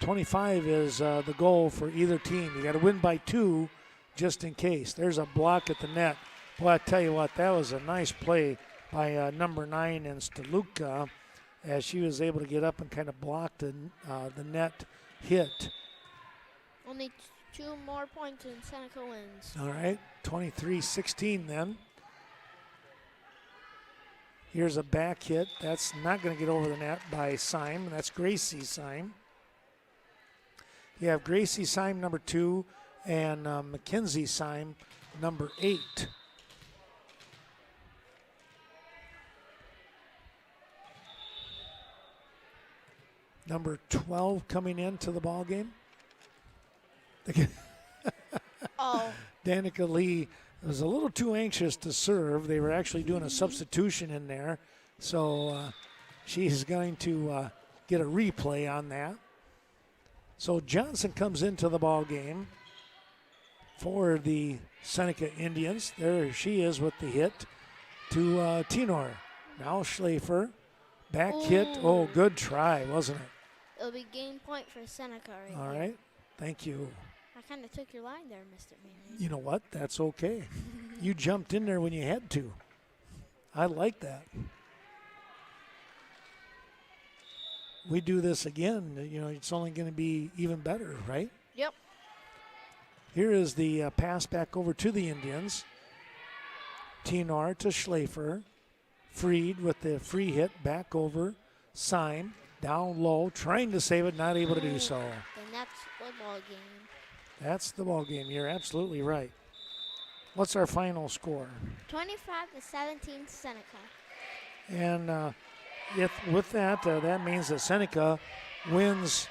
25 is the goal for either team. You got to win by 2 just in case. There's a block at the net. Boy, I tell you what, that was a nice play by number 9 in Staluka. as she was able to get up and kind of block the net hit. Only 2 more points and Seneca wins. All right, 23-16 then. Here's a back hit. That's not going to get over the net by Syme. That's Gracie Syme. You have Gracie Syme, number 2, and Mackenzie Syme, number 8. Number 12 coming into the ball game. Oh. Danica Lee was a little too anxious to serve. They were actually doing a substitution in there. So she's going to get a replay on that. So Johnson comes into the ball game for the Seneca Indians. There she is with the hit to Tenor. Now Schlafer. Back hit. Oh, good try, wasn't it? It'll be game point for Seneca right All there. right. Thank you. I kind of took your line there, Mr. Manning. You know what? That's okay. You jumped in there when you had to. I like that. We do this again, you know, it's only going to be even better, right? Yep. Here is the pass back over to the Indians. Tenor to Schlafer. Freed with the free hit back over. Syme down low, trying to save it, not able to do so. And that's football game. That's the ball game. You're absolutely right. What's our final score? 25-17 Seneca. And with that, that means that Seneca wins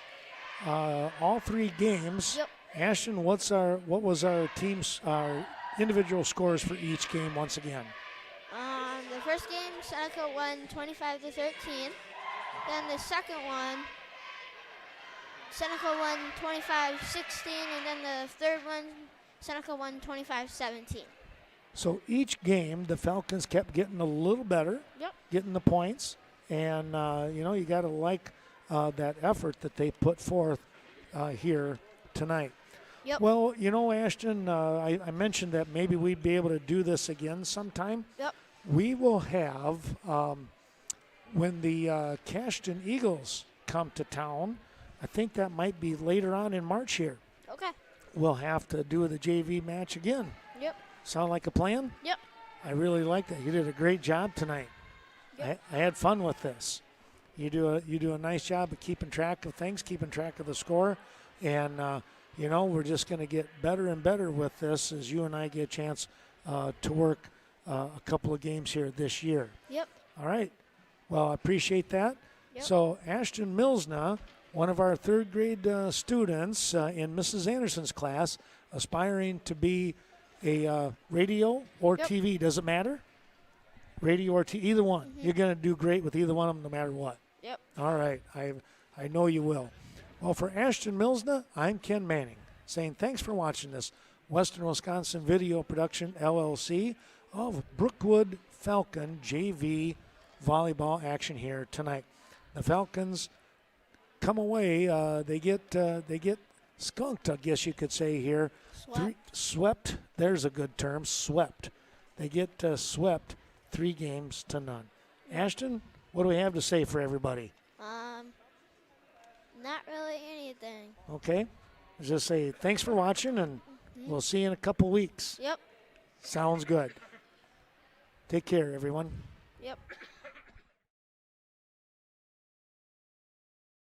all 3 games. Yep. Ashton, what was our team's individual scores for each game once again? The first game, Seneca won 25-13. Then the second one, Seneca won 25-16, and then the third one, Seneca won 25-17. So each game, the Falcons kept getting a little better, getting the points, and you know, you got to like that effort that they put forth here tonight. Yep. Well, you know, Ashton, I mentioned that maybe we'd be able to do this again sometime. Yep. We will have, when the Cashton Eagles come to town, I think that might be later on in March here. Okay. We'll have to do the JV match again. Yep. Sound like a plan? Yep. I really like that. You did a great job tonight. Yep. I had fun with this. You do a nice job of keeping track of things, keeping track of the score, and you know, we're just going to get better and better with this as you and I get a chance to work a couple of games here this year. Yep. All right. Well, I appreciate that. Yep. So Ashton Milsna, one of our 3rd grade students in Mrs. Anderson's class, aspiring to be a radio or TV. Does it matter? Radio or TV, either one. You're going to do great with either one of them no matter what. Yep. All right. I know you will. Well, for Ashton Milsna, I'm Ken Manning, saying thanks for watching this Western Wisconsin Video Production, LLC, of Brookwood Falcon JV volleyball action here tonight. The Falcons come away. They get skunked, I guess you could say here. Swept. There's a good term. Swept. They get swept 3-0. Ashton, what do we have to say for everybody? Not really anything. Okay. Just say thanks for watching, and we'll see you in a couple weeks. Yep. Sounds good. Take care, everyone. Yep.